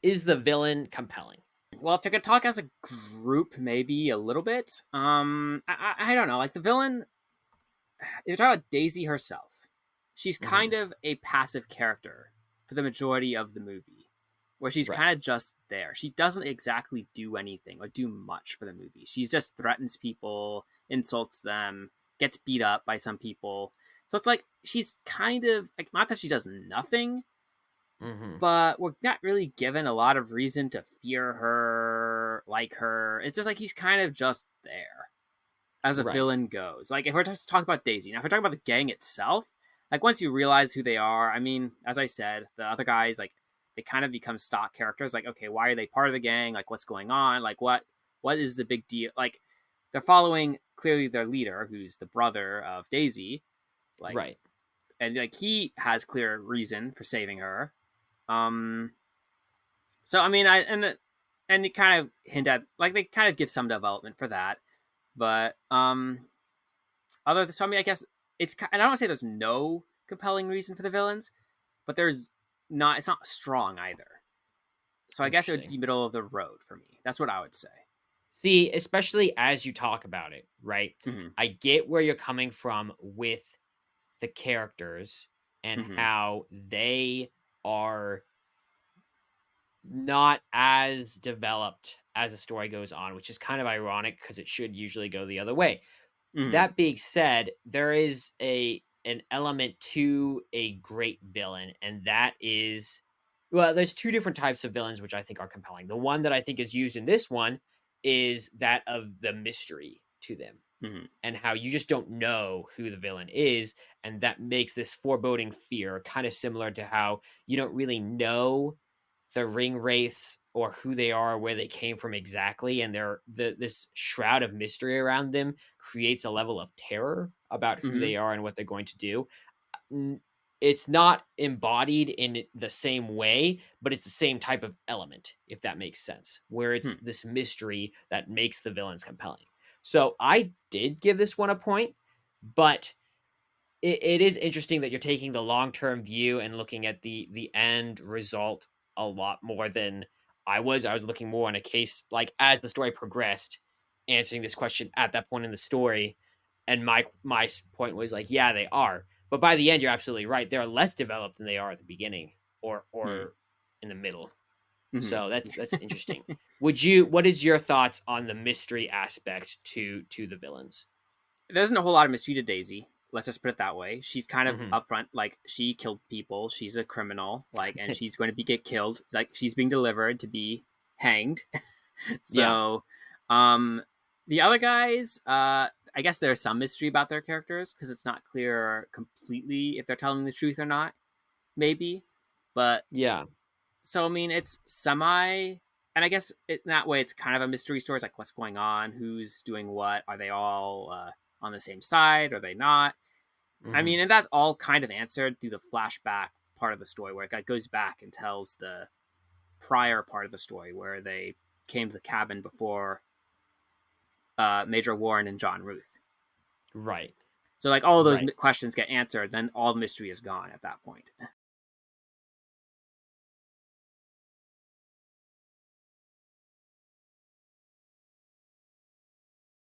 is the villain compelling? Well, if you could talk as a group, maybe a little bit. I don't know. Like the villain, if you're talking about Daisy herself, she's Hmm. kind of a passive character for the majority of the movie, where she's Right. kind of just there. She doesn't exactly do anything or do much for the movie. She just threatens people, insults them, gets beat up by some people. So it's like she's kind of like, not that she does nothing, Hmm. but we're not really given a lot of reason to fear her, like her. It's just like he's kind of just there as a Right. villain goes. Like if we're just talking about Daisy, now if we're talking about the gang itself, like once you realize who they are, I mean, as I said, the other guys like they kind of become stock characters. Like, okay, why are they part of the gang? Like, what's going on? Like, what is the big deal? Like, they're following clearly their leader, who's the brother of Daisy. Like, Right. and like he has clear reason for saving her. Um, so I mean, and they kind of hint at like they kind of give some development for that, but so I mean, I guess and I don't want to say there's no compelling reason for the villains, but there's not. It's not strong either. So I guess it would Interesting. be middle of the road for me. That's what I would say. See, especially as you talk about it, right? Mm-hmm. I get where you're coming from with the characters and Mm-hmm. how they are not as developed as the story goes on, which is kind of ironic because it should usually go the other way. Mm-hmm. That being said, there is an element to a great villain, and that is, well, there's two different types of villains which I think are compelling. The one that I think is used in this one is that of the mystery to them Mm-hmm. and how you just don't know who the villain is, and that makes this foreboding fear kind of similar to how you don't really know the ring wraiths or who they are, where they came from exactly, and this shroud of mystery around them creates a level of terror about who Mm-hmm. they are and what they're going to do. N- It's not embodied in the same way, but it's the same type of element, if that makes sense, where it's Hmm. this mystery that makes the villains compelling. So I did give this one a point, but it is interesting that you're taking the long-term view and looking at the end result a lot more than I was. I was looking more on a case like as the story progressed, answering this question at that point in the story, and my point was like, yeah, they are. But by the end, you're absolutely right. They're less developed than they are at the beginning Hmm. or in the middle. Mm-hmm. So that's interesting. What is your thoughts on the mystery aspect to the villains? There isn't a whole lot of mystery to Daisy. Let's just put it that way. She's kind of Hmm. upfront, like she killed people. She's a criminal, like, and she's going to be get killed. Like she's being delivered to be hanged. Yeah. So, the other guys, I guess there's some mystery about their characters because it's not clear completely if they're telling the truth or not. Maybe, but Yeah. so I mean, it's semi, and I guess in that way, it's kind of a mystery story. It's like what's going on, who's doing what, are they all on the same side, are they not? I Hmm. mean, and that's all kind of answered through the flashback part of the story, where it goes back and tells the prior part of the story where they came to the cabin before Major Warren and John Ruth. Right. So like all of those Right. questions get answered, then all mystery is gone at that point.